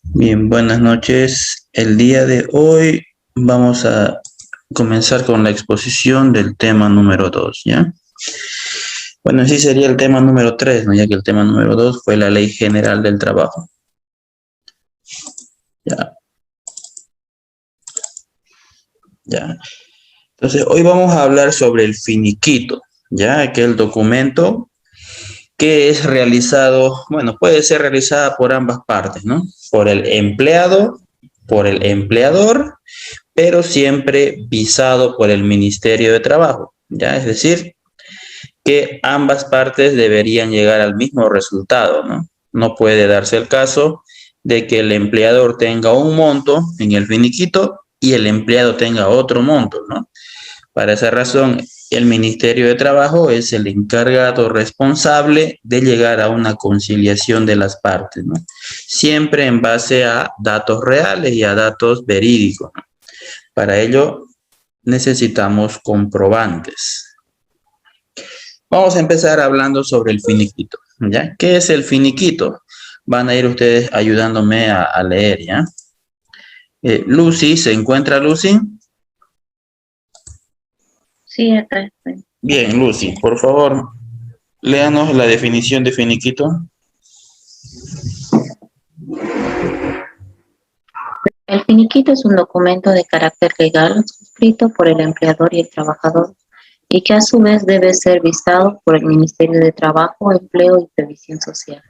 Bien, buenas noches. El día de hoy vamos a comenzar con la exposición del tema número 2, ¿ya? Bueno, sí sería el tema número 3, ¿no? Ya que el tema número 2 fue la Ley General del Trabajo. Ya, ya. Entonces, hoy vamos a hablar sobre el finiquito, ¿ya? Aquel documento que es realizado, bueno, puede ser realizada por ambas partes, ¿no? Por el empleado, por el empleador, pero siempre visado por el Ministerio de Trabajo, ¿ya? Es decir, que ambas partes deberían llegar al mismo resultado, ¿no? No puede darse el caso de que el empleador tenga un monto en el finiquito y el empleado tenga otro monto, ¿no? Para esa razón, el Ministerio de Trabajo es el encargado responsable de llegar a una conciliación de las partes, ¿no? Siempre en base a datos reales y a datos verídicos, ¿no? Para ello necesitamos comprobantes. Vamos a empezar hablando sobre el finiquito, ¿ya? ¿Qué es el finiquito? Van a ir ustedes ayudándome a leer, ¿ya? Lucy, ¿se encuentra Lucy? Sí, acá estoy. Bien, Lucy, por favor, léanos la definición de finiquito. El finiquito es un documento de carácter legal suscrito por el empleador y el trabajador y que a su vez debe ser visado por el Ministerio de Trabajo, Empleo y Previsión Social.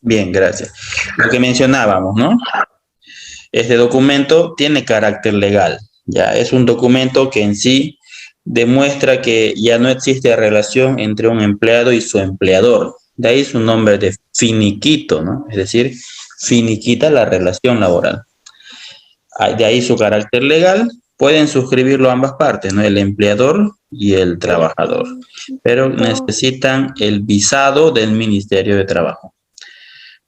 Bien, gracias. Lo que mencionábamos, ¿no? Este documento tiene carácter legal, ya es un documento que en sí demuestra que ya no existe relación entre un empleado y su empleador. De ahí su nombre de finiquito, ¿no? Es decir, finiquita la relación laboral. De ahí su carácter legal. Pueden suscribirlo ambas partes, ¿no? El empleador y el trabajador, pero necesitan el visado del Ministerio de Trabajo.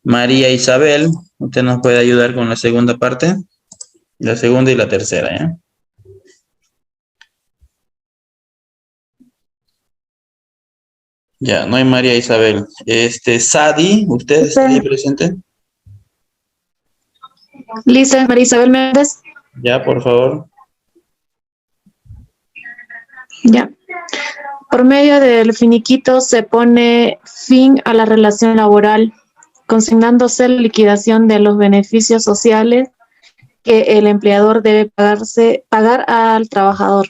María Isabel, ¿usted nos puede ayudar con la segunda parte? La segunda y la tercera, ¿ya? Ya, no hay María Isabel. Sadi, ¿usted está ahí presente? Lisa, María Isabel Méndez. Ya, por favor. Ya. Por medio del finiquito se pone fin a la relación laboral, consignándose la liquidación de los beneficios sociales que el empleador debe pagar al trabajador.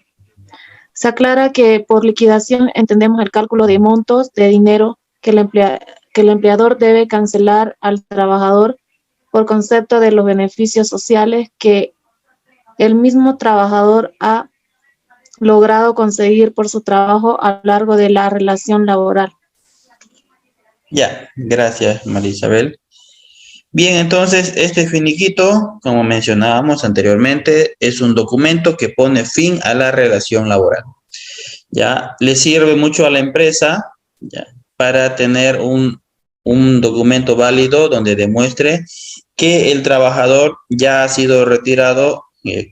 Se aclara que por liquidación entendemos el cálculo de montos de dinero que el empleador debe cancelar al trabajador por concepto de los beneficios sociales que el mismo trabajador ha logrado conseguir por su trabajo a lo largo de la relación laboral. Ya, gracias, María Isabel. Bien, entonces, este finiquito, como mencionábamos anteriormente, es un documento que pone fin a la relación laboral. Ya, le sirve mucho a la empresa, ya, para tener un documento válido donde demuestre que el trabajador ya ha sido retirado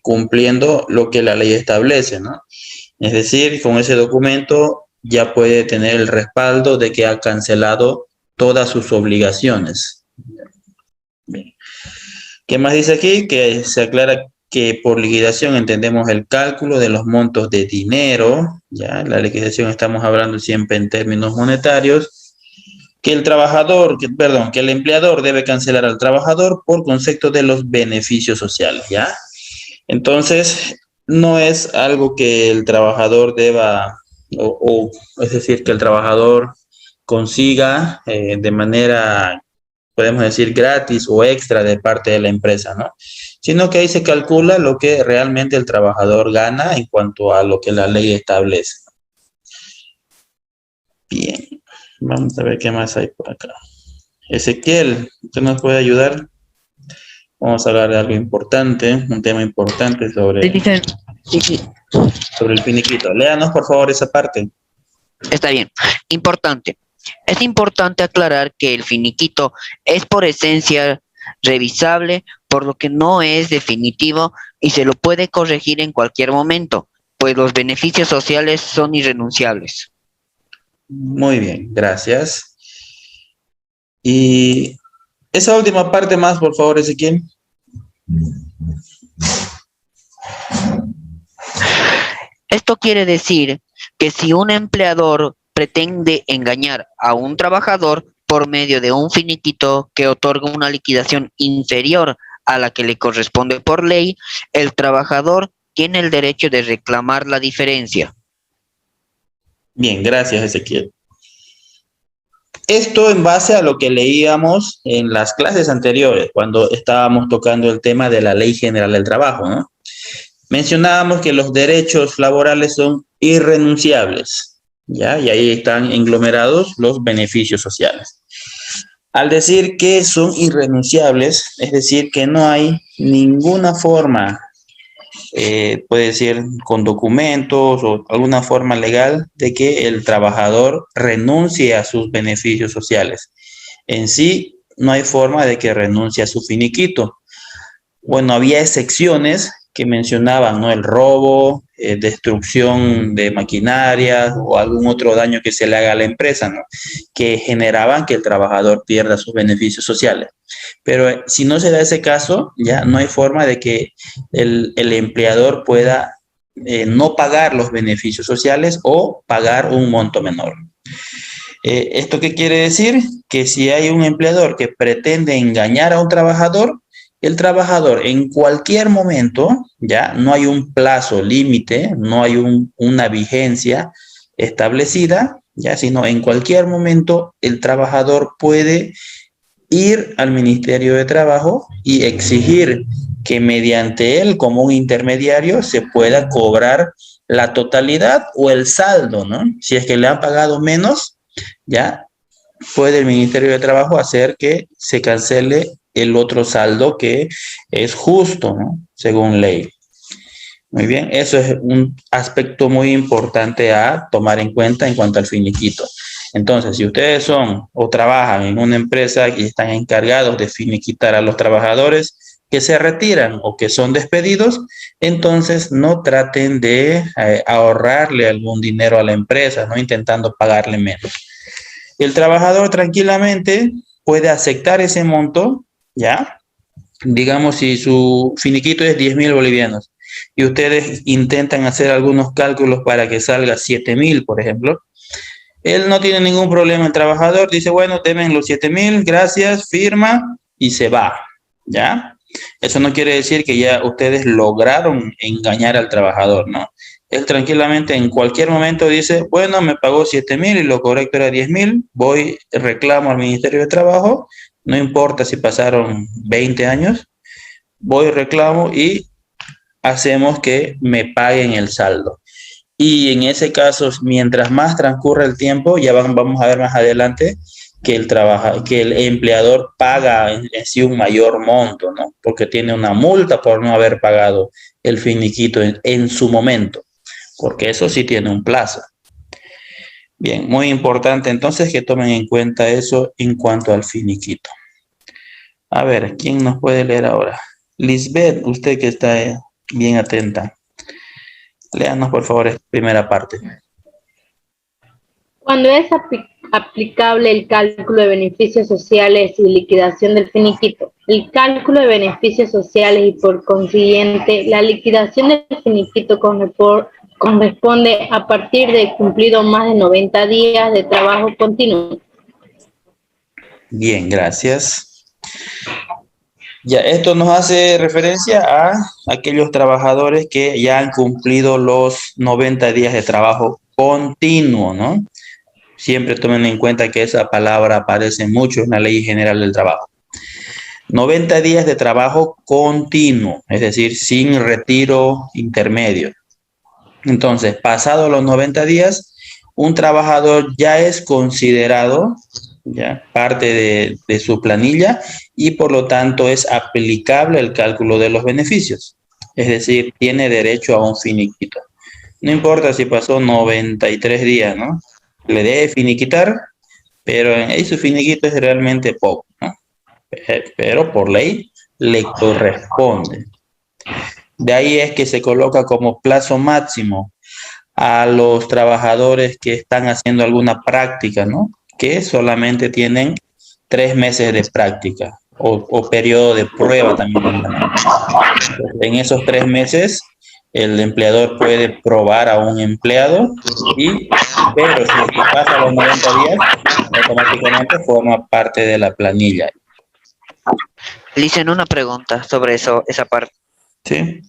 cumpliendo lo que la ley establece, ¿no? Es decir, con ese documento ya puede tener el respaldo de que ha cancelado todas sus obligaciones. Bien. ¿Qué más dice aquí? Que se aclara que por liquidación entendemos el cálculo de los montos de dinero, ya, la liquidación estamos hablando siempre en términos monetarios, que que el empleador debe cancelar al trabajador por concepto de los beneficios sociales, ¿ya? Entonces, no es algo que el trabajador deba, es decir, que el trabajador consiga de manera, podemos decir, gratis o extra de parte de la empresa, ¿no? Sino que ahí se calcula lo que realmente el trabajador gana en cuanto a lo que la ley establece. Bien, vamos a ver qué más hay por acá. Ezequiel, ¿usted nos puede ayudar? Vamos a hablar de algo importante, un tema importante sobre el finiquito. Léanos, por favor, esa parte. Está bien. Importante. Es importante aclarar que el finiquito es por esencia revisable, por lo que no es definitivo y se lo puede corregir en cualquier momento, pues los beneficios sociales son irrenunciables. Muy bien, gracias. Y Esa última parte más, por favor, Ezequiel. Esto quiere decir que si un empleador pretende engañar a un trabajador por medio de un finiquito que otorga una liquidación inferior a la que le corresponde por ley, el trabajador tiene el derecho de reclamar la diferencia. Bien, gracias, Ezequiel. Esto en base a lo que leíamos en las clases anteriores, cuando estábamos tocando el tema de la Ley General del Trabajo, ¿no? Mencionábamos que los derechos laborales son irrenunciables, ¿ya? Y ahí están englomerados los beneficios sociales. Al decir que son irrenunciables, es decir, que no hay ninguna forma, puede ser con documentos o alguna forma legal, de que el trabajador renuncie a sus beneficios sociales. En sí, no hay forma de que renuncie a su finiquito. Bueno, había excepciones que mencionaban, ¿no? El robo, destrucción de maquinaria o algún otro daño que se le haga a la empresa, ¿no? Que generaban que el trabajador pierda sus beneficios sociales. Pero si no se da ese caso, ya no hay forma de que el empleador pueda no pagar los beneficios sociales o pagar un monto menor. ¿Esto qué quiere decir? Que si hay un empleador que pretende engañar a un trabajador, el trabajador en cualquier momento, ya no hay un plazo límite, no hay una vigencia establecida, ya, sino en cualquier momento el trabajador puede ir al Ministerio de Trabajo y exigir que mediante él como un intermediario se pueda cobrar la totalidad o el saldo, ¿no? Si es que le han pagado menos, ya puede el Ministerio de Trabajo hacer que se cancele el otro saldo que es justo, ¿no? Según ley. Muy bien, eso es un aspecto muy importante a tomar en cuenta en cuanto al finiquito. Entonces, si ustedes son o trabajan en una empresa y están encargados de finiquitar a los trabajadores que se retiran o que son despedidos, entonces no traten de ahorrarle algún dinero a la empresa, ¿no? Intentando pagarle menos. El trabajador tranquilamente puede aceptar ese monto, ¿ya? Digamos, si su finiquito es 10.000 bolivianos y ustedes intentan hacer algunos cálculos para que salga 7.000, por ejemplo, él no tiene ningún problema, el trabajador dice, bueno, deben los 7.000, gracias, firma y se va, ¿ya? Eso no quiere decir que ya ustedes lograron engañar al trabajador, ¿no? Él tranquilamente en cualquier momento dice, bueno, me pagó 7.000 y lo correcto era 10.000, voy, reclamo al Ministerio de Trabajo, no importa si pasaron 20 años, voy, reclamo y hacemos que me paguen el saldo. Y en ese caso, mientras más transcurre el tiempo, ya vamos a ver más adelante que el empleador paga en sí un mayor monto, ¿no? Porque tiene una multa por no haber pagado el finiquito en su momento, porque eso sí tiene un plazo. Bien, muy importante entonces que tomen en cuenta eso en cuanto al finiquito. A ver, ¿quién nos puede leer ahora? Lisbeth, usted que está bien atenta. Léanos, por favor, esta primera parte. Cuando es aplicable el cálculo de beneficios sociales y liquidación del finiquito, el cálculo de beneficios sociales y por consiguiente la liquidación del finiquito corresponde a partir de cumplido más de 90 días de trabajo continuo. Bien, gracias. Ya, esto nos hace referencia a aquellos trabajadores que ya han cumplido los 90 días de trabajo continuo, ¿no? Siempre tomen en cuenta que esa palabra aparece mucho en la Ley General del Trabajo. 90 días de trabajo continuo, es decir, sin retiro intermedio. Entonces, pasados los 90 días, un trabajador ya es considerado ya parte de su planilla y por lo tanto es aplicable el cálculo de los beneficios. Es decir, tiene derecho a un finiquito. No importa si pasó 93 días, ¿no? Le debe finiquitar, pero ahí su finiquito es realmente poco, ¿no? Pero por ley le corresponde. De ahí es que se coloca como plazo máximo a los trabajadores que están haciendo alguna práctica, ¿no? Que solamente tienen 3 meses de práctica. o periodo de prueba también. En esos 3 meses, el empleador puede probar a un empleado, pero si es que pasa los 90 días, automáticamente forma parte de la planilla. Licen, una pregunta sobre eso, esa parte. ¿Sí?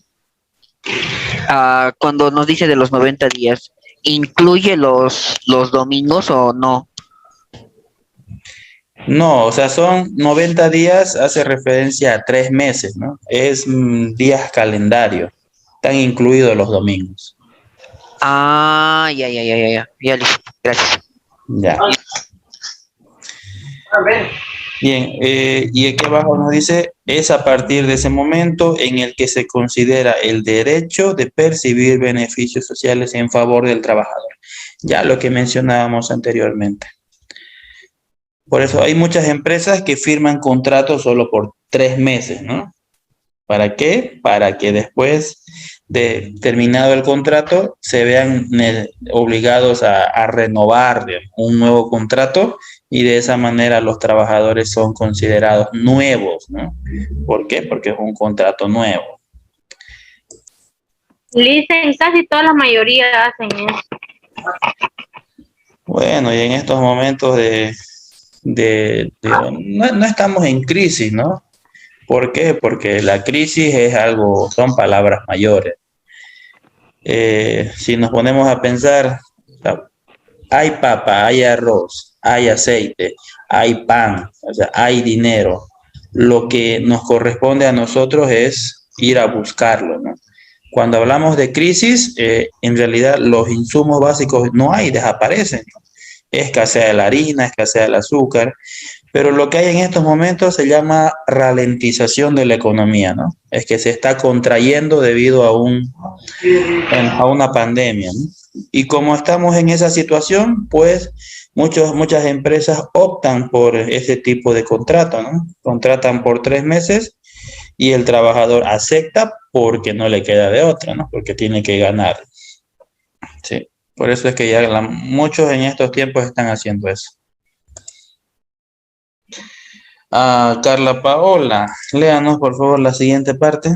Cuando nos dice de los 90 días, ¿incluye los domingos o no? No, o sea, son 90 días, hace referencia a 3 meses, ¿no? Es días calendario, están incluidos los domingos. Ya, listo, gracias. Ya. Bien, y aquí abajo nos dice, es a partir de ese momento en el que se considera el derecho de percibir beneficios sociales en favor del trabajador. Ya lo que mencionábamos anteriormente. Por eso hay muchas empresas que firman contratos solo por 3 meses, ¿no? ¿Para qué? Para que después de terminado el contrato se vean obligados a renovar un nuevo contrato y de esa manera los trabajadores son considerados nuevos, ¿no? ¿Por qué? Porque es un contrato nuevo. Dicen, casi toda la mayoría hacen eso. Bueno, y en estos momentos no estamos en crisis, ¿no? ¿Por qué? Porque la crisis es algo, son palabras mayores. Si nos ponemos a pensar, o sea, hay papa, hay arroz, hay aceite, hay pan, o sea, hay dinero. Lo que nos corresponde a nosotros es ir a buscarlo, ¿no? Cuando hablamos de crisis, en realidad los insumos básicos no hay, desaparecen, ¿no? Escasea la harina, escasea el azúcar, pero lo que hay en estos momentos se llama ralentización de la economía, ¿no? Es que se está contrayendo debido a una pandemia, ¿no? Y como estamos en esa situación, pues muchas empresas optan por ese tipo de contrato, ¿no? Contratan por 3 meses y el trabajador acepta porque no le queda de otra, ¿no? Porque tiene que ganar. Sí. Por eso es que ya muchos en estos tiempos están haciendo eso. Carla Paola, léanos por favor la siguiente parte.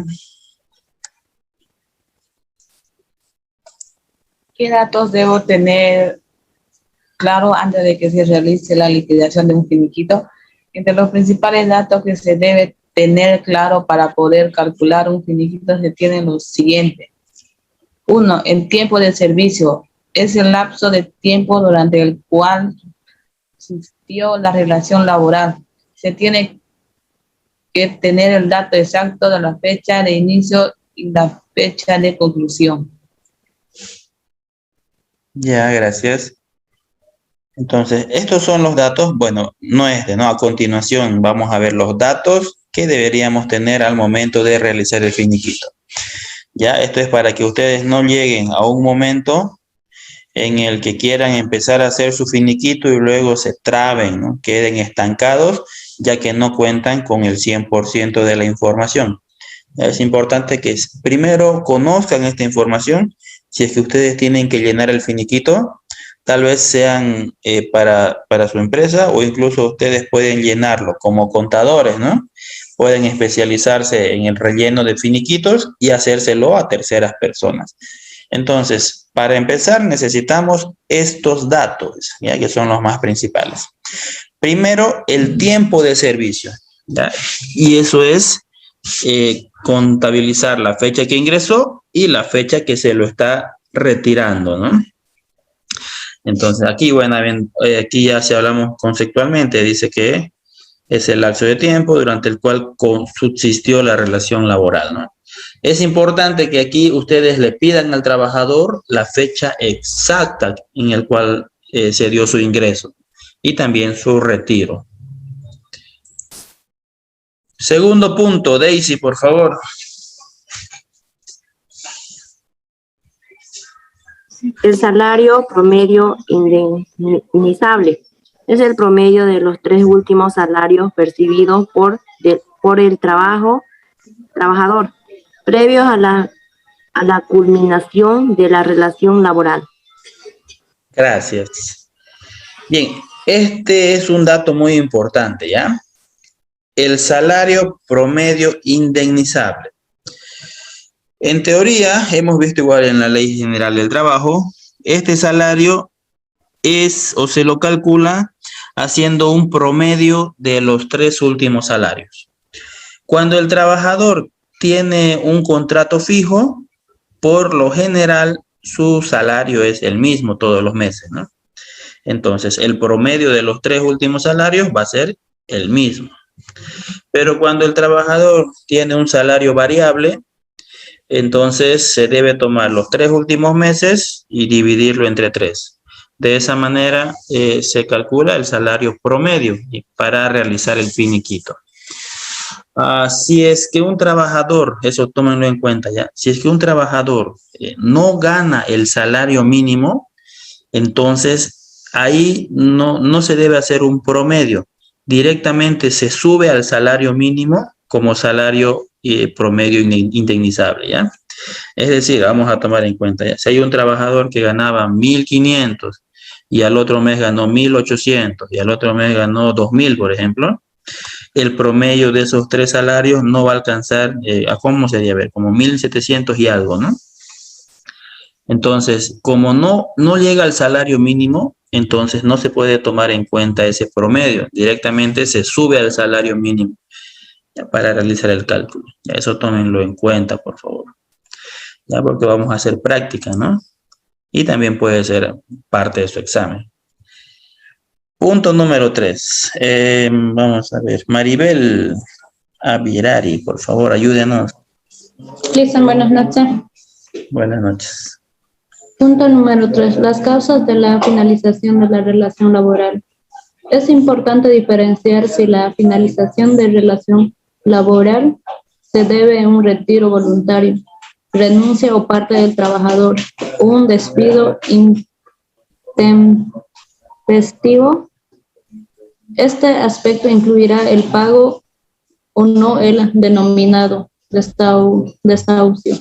¿Qué datos debo tener claro antes de que se realice la liquidación de un finiquito? Entre los principales datos que se debe tener claro para poder calcular un finiquito se tienen los siguientes. 1. El tiempo de servicio. Es el lapso de tiempo durante el cual existió la relación laboral. Se tiene que tener el dato exacto de la fecha de inicio y la fecha de conclusión. Ya, gracias. Entonces, estos son los datos, bueno, ¿no? A continuación vamos a ver los datos que deberíamos tener al momento de realizar el finiquito. Ya, esto es para que ustedes no lleguen a un momento en el que quieran empezar a hacer su finiquito y luego se traben, ¿no? Queden estancados, ya que no cuentan con el 100% de la información. Es importante que primero conozcan esta información. Si es que ustedes tienen que llenar el finiquito, tal vez sean para su empresa o incluso ustedes pueden llenarlo como contadores, ¿no? Pueden especializarse en el relleno de finiquitos y hacérselo a terceras personas. Entonces, para empezar necesitamos estos datos, ya que son los más principales. Primero, el tiempo de servicio, ¿ya? Y eso es contabilizar la fecha que ingresó y la fecha que se lo está retirando, ¿no? Entonces, aquí, bueno, aquí ya si hablamos conceptualmente, dice que es el lapso de tiempo durante el cual subsistió la relación laboral, ¿no? Es importante que aquí ustedes le pidan al trabajador la fecha exacta en el cual se dio su ingreso y también su retiro. Segundo punto, Daisy, por favor. El salario promedio indemnizable es el promedio de los 3 últimos salarios percibidos por el trabajador previos a la culminación de la relación laboral. Gracias. Bien, este es un dato muy importante, ¿ya? el salario promedio indemnizable. En teoría, hemos visto igual en la Ley General del Trabajo, este salario es o se lo calcula haciendo un promedio de los 3 últimos salarios. Cuando el trabajador tiene un contrato fijo, por lo general su salario es el mismo todos los meses, ¿no? Entonces, el promedio de los 3 últimos salarios va a ser el mismo. Pero cuando el trabajador tiene un salario variable, entonces se debe tomar los 3 últimos meses y dividirlo entre 3. De esa manera se calcula el salario promedio para realizar el finiquito. Si es que un trabajador, eso tómenlo en cuenta ya, si es que un trabajador no gana el salario mínimo, entonces ahí no se debe hacer un promedio. Directamente se sube al salario mínimo como salario promedio indemnizable, ¿ya? Es decir, vamos a tomar en cuenta, ¿ya? Si hay un trabajador que ganaba 1.500 y al otro mes ganó 1.800 y al otro mes ganó 2.000, por ejemplo, el promedio de esos 3 salarios no va a alcanzar, ¿a cómo sería? A ver, como 1.700 y algo, ¿no? Entonces, como no llega al salario mínimo, entonces no se puede tomar en cuenta ese promedio. Directamente se sube al salario mínimo ya, para realizar el cálculo. Ya, eso tómenlo en cuenta, por favor. Ya, porque vamos a hacer práctica, ¿no? Y también puede ser parte de su examen. Punto número 3. Vamos a ver. Maribel Avirari, por favor, ayúdenos. Listo, buenas noches. Buenas noches. Punto número 3. Las causas de la finalización de la relación laboral. Es importante diferenciar si la finalización de relación laboral se debe a un retiro voluntario, renuncia o parte del trabajador, o un despido intempestivo. Este aspecto incluirá el pago o no el denominado desahucio.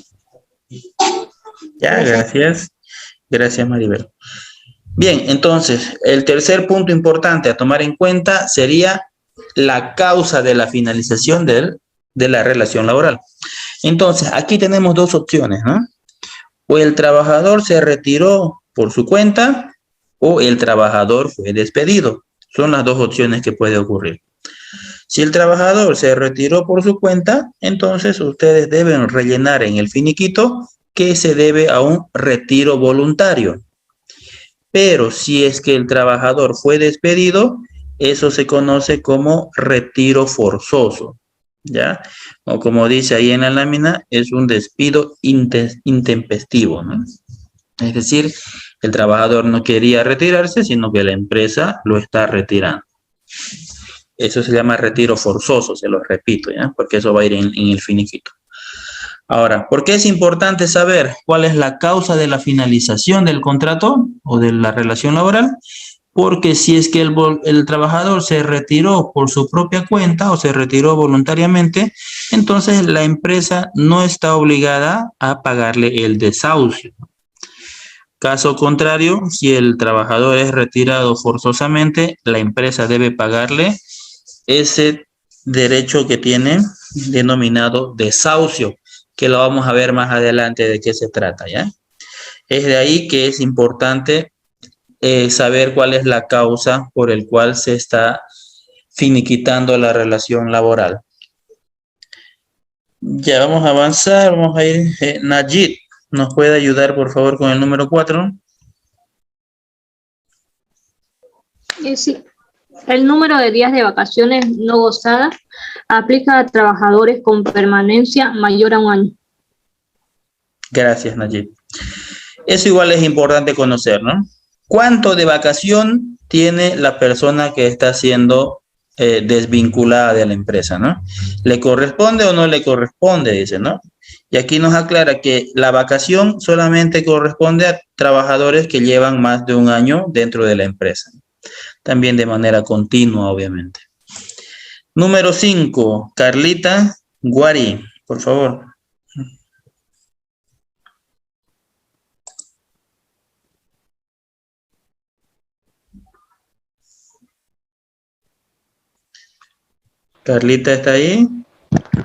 Ya, gracias. Gracias, Maribel. Bien, entonces, el tercer punto importante a tomar en cuenta sería la causa de la finalización de la relación laboral. Entonces, aquí tenemos 2 opciones, ¿no? O el trabajador se retiró por su cuenta o el trabajador fue despedido. Son las 2 opciones que puede ocurrir. Si el trabajador se retiró por su cuenta, entonces ustedes deben rellenar en el finiquito que se debe a un retiro voluntario. Pero si es que el trabajador fue despedido, eso se conoce como retiro forzoso, ¿ya? O como dice ahí en la lámina, es un despido intempestivo, ¿no? Es decir, el trabajador no quería retirarse, sino que la empresa lo está retirando. Eso se llama retiro forzoso, se lo repito, ¿ya? Porque eso va a ir en el finiquito. Ahora, ¿por qué es importante saber cuál es la causa de la finalización del contrato o de la relación laboral? Porque si es que el trabajador se retiró por su propia cuenta o se retiró voluntariamente, entonces la empresa no está obligada a pagarle el desahucio. Caso contrario, si el trabajador es retirado forzosamente, la empresa debe pagarle ese derecho que tiene denominado desahucio, que lo vamos a ver más adelante de qué se trata, ¿ya? Es de ahí que es importante saber cuál es la causa por el cual se está finiquitando la relación laboral. Ya vamos a avanzar, vamos a ir. Najid, ¿nos puede ayudar por favor con el número 4? Sí. El número de días de vacaciones no gozadas aplica a trabajadores con permanencia mayor a 1 año. Gracias, Najid. Eso igual es importante conocer, ¿no? ¿Cuánto de vacación tiene la persona que está siendo desvinculada de la empresa, ¿no? ¿Le corresponde o no le corresponde? Dice, ¿no? Y aquí nos aclara que la vacación solamente corresponde a trabajadores que llevan más de 1 año dentro de la empresa. También de manera continua, obviamente. Número 5, Carlita Guari, por favor. Carlita está ahí.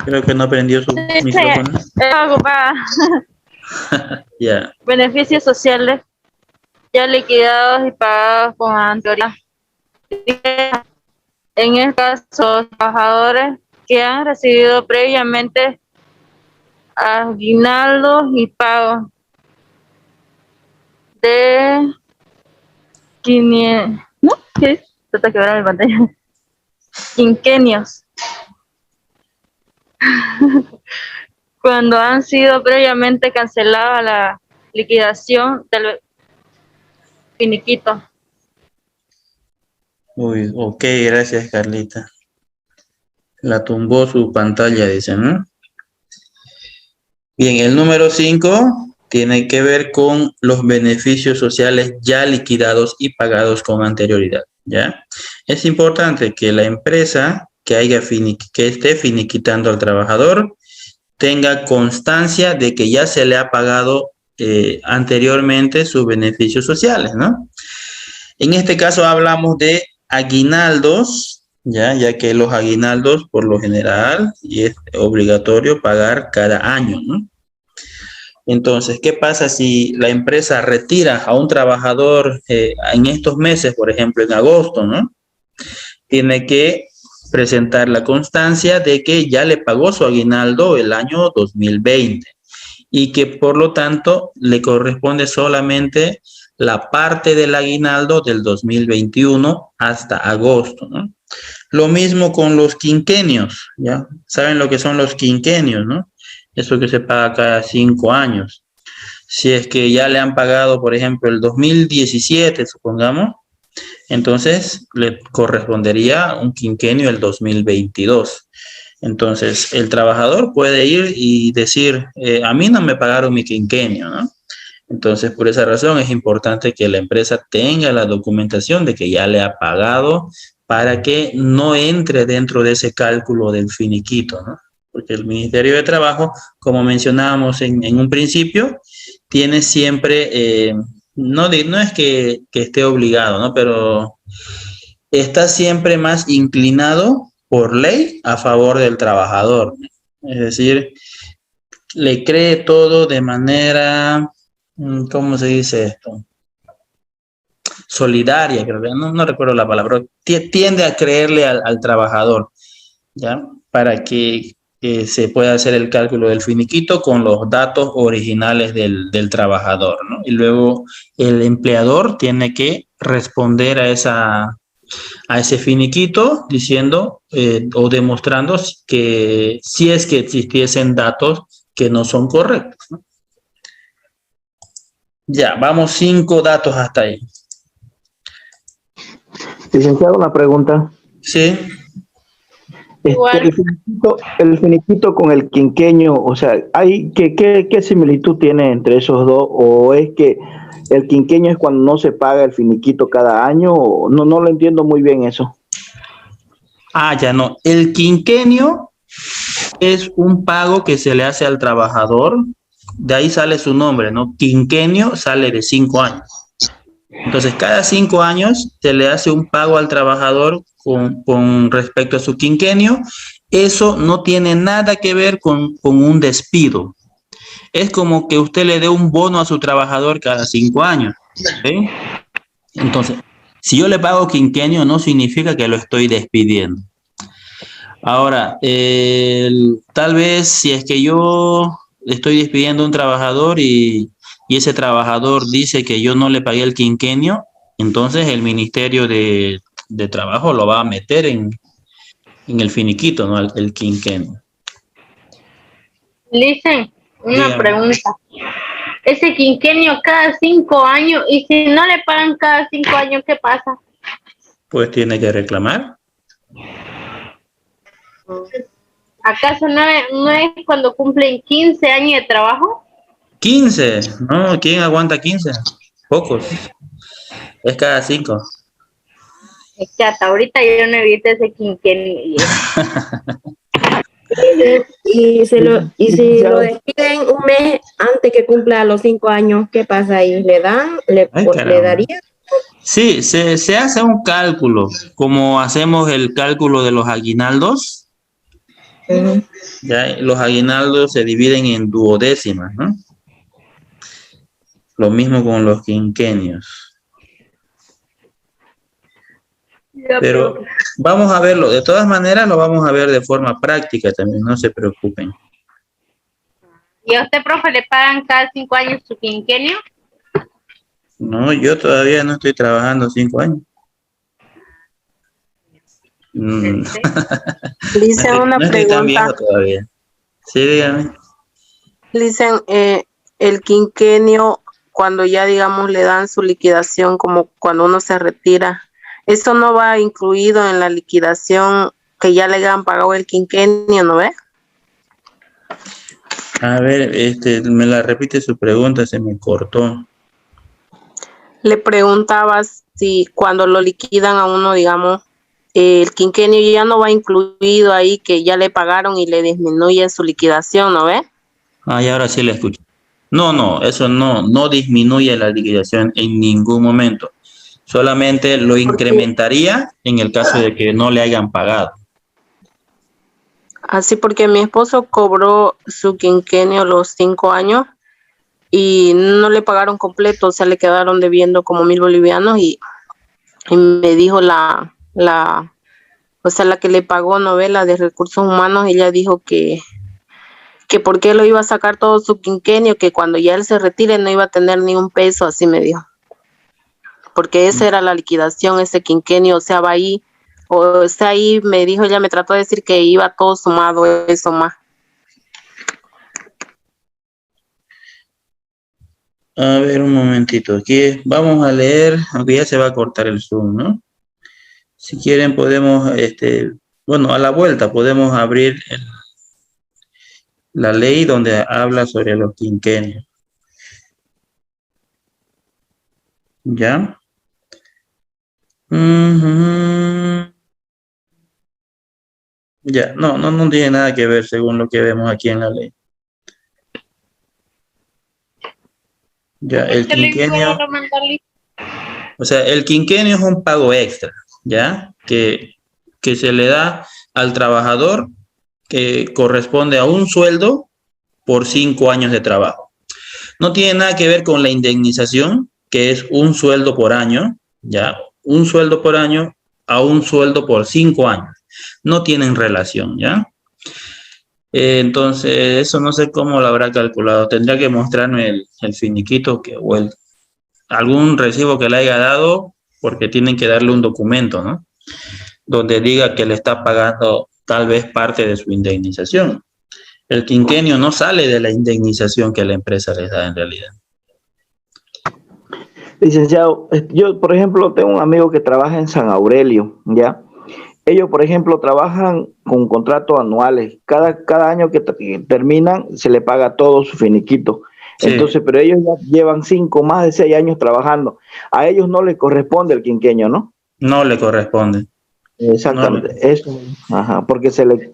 Creo que no prendió su micrófono. Ocupada. Ya. Beneficios sociales ya liquidados y pagados con anterioridad. En este caso, los trabajadores que han recibido previamente aguinaldos y pagos de 500, ¿no? ¿Qué es? Trata de quebrar mi pantalla. Quinquenios. Cuando han sido previamente cancelada la liquidación del finiquito. Uy, ok, gracias, Carlita. La tumbó su pantalla, dicen, ¿no? Bien, el número 5 tiene que ver con los beneficios sociales ya liquidados y pagados con anterioridad, ¿ya? Es importante que la empresa que esté finiquitando al trabajador tenga constancia de que ya se le ha pagado anteriormente sus beneficios sociales, ¿no? En este caso hablamos de aguinaldos, ya que los aguinaldos por lo general y es obligatorio pagar cada año, ¿no? Entonces, ¿qué pasa si la empresa retira a un trabajador en estos meses, por ejemplo, en agosto, ¿no? Tiene que presentar la constancia de que ya le pagó su aguinaldo el año 2020 y que por lo tanto le corresponde solamente la parte del aguinaldo del 2021 hasta agosto, ¿no? Lo mismo con los quinquenios, ¿ya? ¿Saben lo que son los quinquenios, no? Eso que se paga cada 5 años. Si es que ya le han pagado, por ejemplo, el 2017, supongamos, entonces le correspondería un quinquenio el 2022. Entonces, el trabajador puede ir y decir, a mí no me pagaron mi quinquenio, ¿no? Entonces, por esa razón es importante que la empresa tenga la documentación de que ya le ha pagado para que no entre dentro de ese cálculo del finiquito, ¿no? Porque el Ministerio de Trabajo, como mencionábamos en un principio, tiene siempre, no es que esté obligado, ¿no? Pero está siempre más inclinado por ley a favor del trabajador, ¿no? Es decir, le cree todo de manera, ¿cómo se dice esto? Solidaria, creo que, no recuerdo la palabra, pero tiende a creerle al trabajador, ¿ya? Para que se pueda hacer el cálculo del finiquito con los datos originales del trabajador, ¿no? Y luego el empleador tiene que responder a ese finiquito diciendo o demostrando que si es que existiesen datos que no son correctos, ¿no? Ya, vamos 5 datos hasta ahí. Licenciado, una pregunta. Sí. El finiquito con el quinquenio, o sea, ¿qué similitud tiene entre esos dos? ¿O es que el quinquenio es cuando no se paga el finiquito cada año? No lo entiendo muy bien eso. Ah, ya no. El quinquenio es un pago que se le hace al trabajador, de ahí sale su nombre, ¿no? Quinquenio sale de 5 años. Entonces, cada 5 años se le hace un pago al trabajador con respecto a su quinquenio. Eso no tiene nada que ver con un despido. Es como que usted le dé un bono a su trabajador cada 5 años, ¿sí? Entonces, si yo le pago quinquenio, no significa que lo estoy despidiendo. Ahora, tal vez si es que yo estoy despidiendo a un trabajador y ese trabajador dice que yo no le pagué el quinquenio, entonces el Ministerio de Trabajo lo va a meter en el finiquito, ¿no? El quinquenio. Licen, una Dígame. pregunta. Ese quinquenio cada 5 años, y si no le pagan cada 5 años, ¿qué pasa? Pues tiene que reclamar. ¿Acaso no es cuando cumplen 15 años de trabajo? 15, ¿no? ¿Quién aguanta 15? Pocos. Es cada 5. Es que hasta ahorita yo no he visto ese quinquenio. Y si lo despiden un mes antes que cumpla los 5 años, ¿qué pasa ahí? ¿Le dan? ¿Le daría? Sí, se hace un cálculo, como hacemos el cálculo de los aguinaldos, Ya los aguinaldos se dividen en duodécimas, ¿no? Lo mismo con los quinquenios. Pero vamos a verlo, de todas maneras lo vamos a ver de forma práctica también, no se preocupen. ¿Y a usted, profe, le pagan cada 5 años su quinquenio? No, yo todavía no estoy trabajando 5 años. Dice una No estoy tan viejo pregunta. todavía. Sí, dígame. Dicen, el quinquenio, cuando ya, digamos, le dan su liquidación, como cuando uno se retira, ¿eso no va incluido en la liquidación que ya le han pagado el quinquenio, no ve? A ver, me la repite su pregunta, se me cortó. Le preguntaba si cuando lo liquidan a uno, digamos, el quinquenio ya no va incluido ahí, que ya le pagaron y le disminuyen su liquidación, ¿no ve? Ah, y ahora sí la escucho. No, eso no disminuye la liquidación en ningún momento. Solamente lo incrementaría en el caso de que no le hayan pagado. Así porque mi esposo cobró su quinquenio los 5 años y no le pagaron completo, o sea, le quedaron debiendo como 1,000 bolivianos y me dijo la que le pagó, novela de recursos humanos, ella dijo que por qué lo iba a sacar todo su quinquenio, que cuando ya él se retire no iba a tener ni un peso, así me dijo. Porque esa era la liquidación, ese quinquenio, o sea, va ahí, o sea, ahí me dijo, ella me trató de decir que iba todo sumado, eso más. A ver, un momentito. Aquí vamos a leer, aunque ya se va a cortar el Zoom, ¿no? Si quieren podemos, bueno, a la vuelta podemos abrir la ley donde habla sobre los quinquenios. ¿Ya? Ya, no tiene nada que ver según lo que vemos aquí en la ley. Ya, el quinquenio, o sea, el quinquenio es un pago extra, ¿ya? Que se le da al trabajador que corresponde a un sueldo por 5 años de trabajo. No tiene nada que ver con la indemnización, que es un sueldo por año, ¿ya? Un sueldo por año a un sueldo por 5 años. No tienen relación, ¿ya? Entonces, eso no sé cómo lo habrá calculado. Tendría que mostrarme el finiquito o algún recibo que le haya dado, porque tienen que darle un documento, ¿no? Donde diga que le está pagando tal vez parte de su indemnización. El quinquenio no sale de la indemnización que la empresa les da en realidad. Licenciado, yo, por ejemplo, tengo un amigo que trabaja en San Aurelio, ¿ya? Ellos, por ejemplo, trabajan con contratos anuales. Cada año que terminan, se le paga todo su finiquito. Sí. Entonces, pero ellos ya llevan más de 6 años trabajando. A ellos no les corresponde el quinquenio, ¿no? No le corresponde. Exactamente. No. Eso, ajá, porque se le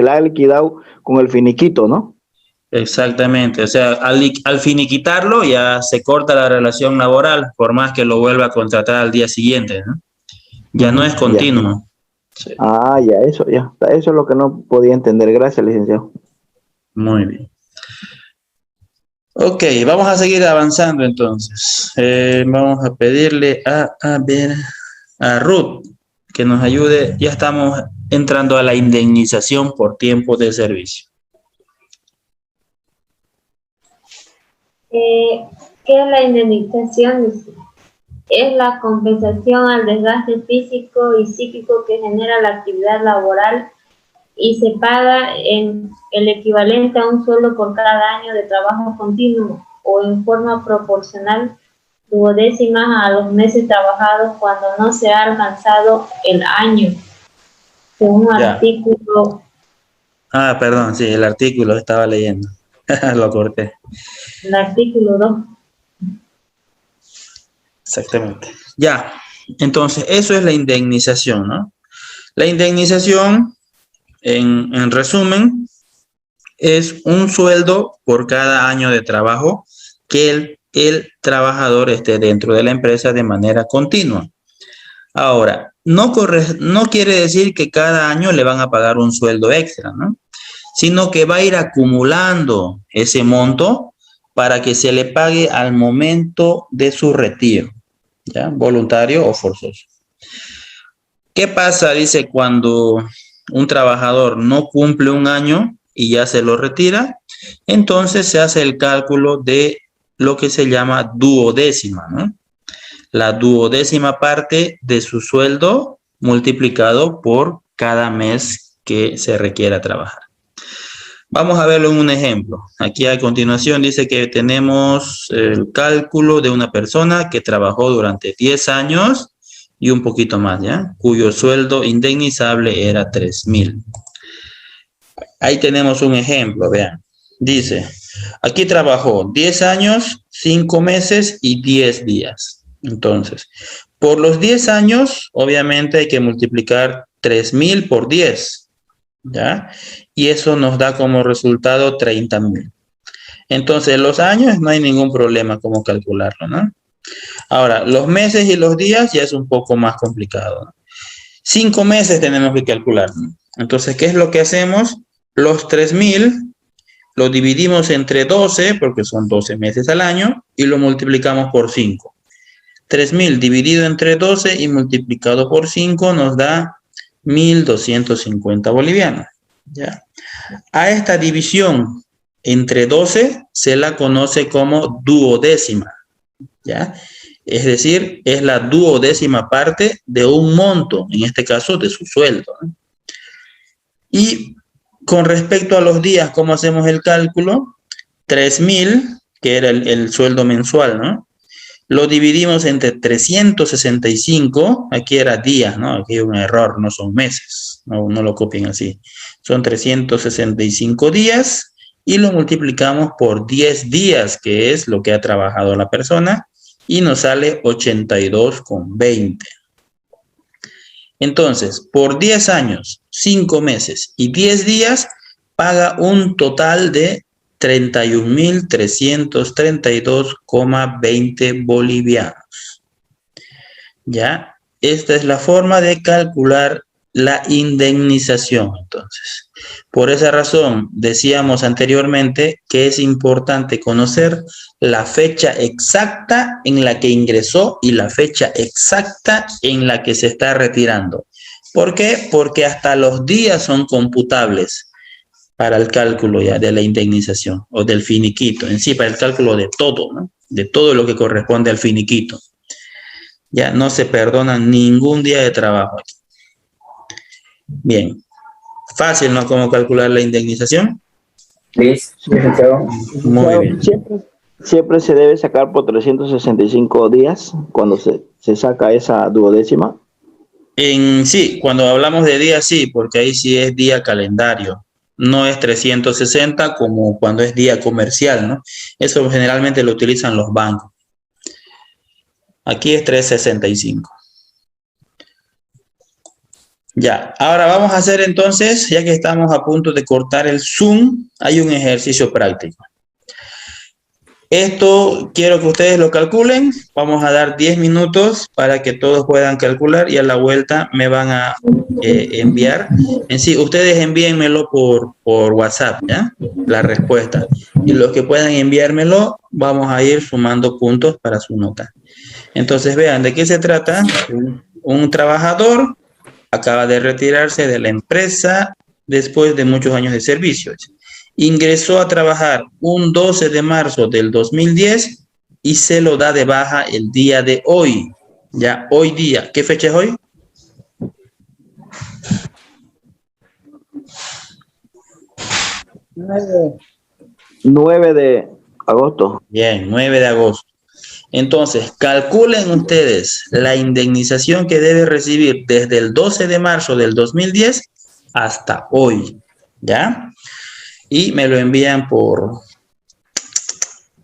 ha liquidado con el finiquito, ¿no? Exactamente. O sea, al finiquitarlo ya se corta la relación laboral, por más que lo vuelva a contratar al día siguiente, ¿no? Ya no es continuo. Sí. Ah, eso es lo que no podía entender. Gracias, licenciado. Muy bien. Ok, vamos a seguir avanzando entonces. Vamos a pedirle a Ruth que nos ayude. Ya estamos entrando a la indemnización por tiempo de servicio. ¿Qué es la indemnización? Es la compensación al desgaste físico y psíquico que genera la actividad laboral y se paga en el equivalente a un sueldo por cada año de trabajo continuo o en forma proporcional duodécimas a los meses trabajados cuando no se ha alcanzado el año, según artículo. Ah, perdón, sí, el artículo estaba leyendo. Lo corté. El artículo 2. Exactamente. Ya, entonces eso es la indemnización, ¿no? La indemnización, en resumen, es un sueldo por cada año de trabajo que el trabajador esté dentro de la empresa de manera continua. Ahora, no quiere decir que cada año le van a pagar un sueldo extra, ¿no? sino que va a ir acumulando ese monto para que se le pague al momento de su retiro, ¿ya? Voluntario o forzoso. ¿Qué pasa? Dice, cuando un trabajador no cumple un año y ya se lo retira, entonces se hace el cálculo de lo que se llama duodécima, ¿no? La duodécima parte de su sueldo multiplicado por cada mes que se requiera trabajar. Vamos a verlo en un ejemplo. Aquí a continuación dice que tenemos el cálculo de una persona que trabajó durante 10 años y un poquito más, ¿ya? Cuyo sueldo indemnizable era 3,000. Ahí tenemos un ejemplo, vean. Dice, aquí trabajó 10 años, 5 meses y 10 días. Entonces, por los 10 años, obviamente hay que multiplicar 3,000 por 10, ¿ya? Y eso nos da como resultado 30,000. Entonces, los años no hay ningún problema como calcularlo, ¿no? Ahora, los meses y los días ya es un poco más complicado, ¿no? 5 meses tenemos que calcular, ¿no? Entonces, ¿qué es lo que hacemos? Los 3,000 lo dividimos entre 12, porque son 12 meses al año, y lo multiplicamos por 5. 3,000 dividido entre 12 y multiplicado por 5 nos da 1,250 bolivianos, ¿ya? A esta división entre 12 se la conoce como duodécima, ¿ya? Es decir, es la duodécima parte de un monto, en este caso de su sueldo, ¿no? Y con respecto a los días, ¿cómo hacemos el cálculo? 3,000, que era el sueldo mensual, ¿no? Lo dividimos entre 365, aquí era días, ¿no? Aquí hay un error, no son meses, no lo copien así. Son 365 días y lo multiplicamos por 10 días, que es lo que ha trabajado la persona, y nos sale 82,20. Entonces, por 10 años, 5 meses y 10 días, paga un total de 31,332,20 bolivianos. ¿Ya? Esta es la forma de calcular la indemnización, entonces. Por esa razón, decíamos anteriormente que es importante conocer la fecha exacta en la que ingresó y la fecha exacta en la que se está retirando. ¿Por qué? Porque hasta los días son computables para el cálculo ya de la indemnización o del finiquito, en sí, para el cálculo de todo, ¿no? De todo lo que corresponde al finiquito. Ya no se perdona ningún día de trabajo aquí. Bien. Fácil, ¿no? ¿Cómo calcular la indemnización? Sí, muy bien. Siempre se debe sacar por 365 días cuando se saca esa duodécima. Sí, cuando hablamos de día, sí, porque ahí sí es día calendario. No es 360 como cuando es día comercial, ¿no? Eso generalmente lo utilizan los bancos. Aquí es 365. Ya, ahora vamos a hacer entonces, ya que estamos a punto de cortar el Zoom, hay un ejercicio práctico. Esto quiero que ustedes lo calculen. Vamos a dar 10 minutos para que todos puedan calcular y a la vuelta me van a enviar. En sí, ustedes envíenmelo por WhatsApp, ¿ya? La respuesta. Y los que puedan enviármelo, vamos a ir sumando puntos para su nota. Entonces, vean, ¿de qué se trata? Un trabajador acaba de retirarse de la empresa después de muchos años de servicio. Ingresó a trabajar un 12 de marzo del 2010 y se lo da de baja el día de hoy. Ya, hoy día. ¿Qué fecha es hoy? ¿9 de agosto? Bien, 9 de agosto. Entonces, calculen ustedes la indemnización que debe recibir desde el 12 de marzo del 2010 hasta hoy, ¿ya? Y me lo envían por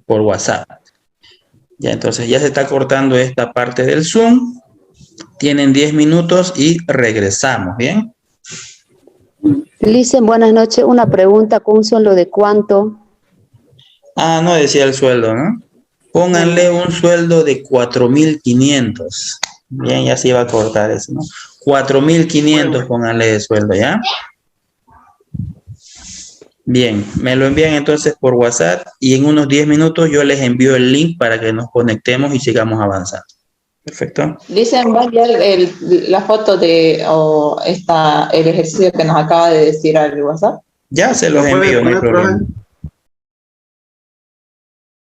WhatsApp. Ya, entonces ya se está cortando esta parte del Zoom. Tienen 10 minutos y regresamos, ¿bien? Licen, buenas noches. Una pregunta, ¿con un sueldo de cuánto? Ah, no decía el sueldo, ¿no? Pónganle un sueldo de 4,500. Bien, ya se iba a cortar eso, ¿no? 4,500, pónganle de sueldo, ¿ya? Bien, me lo envían entonces por WhatsApp y en unos 10 minutos yo les envío el link para que nos conectemos y sigamos avanzando. Perfecto. Dicen, va a enviar la foto de el ejercicio que nos acaba de decir al WhatsApp. Ya se los envío, no hay problema.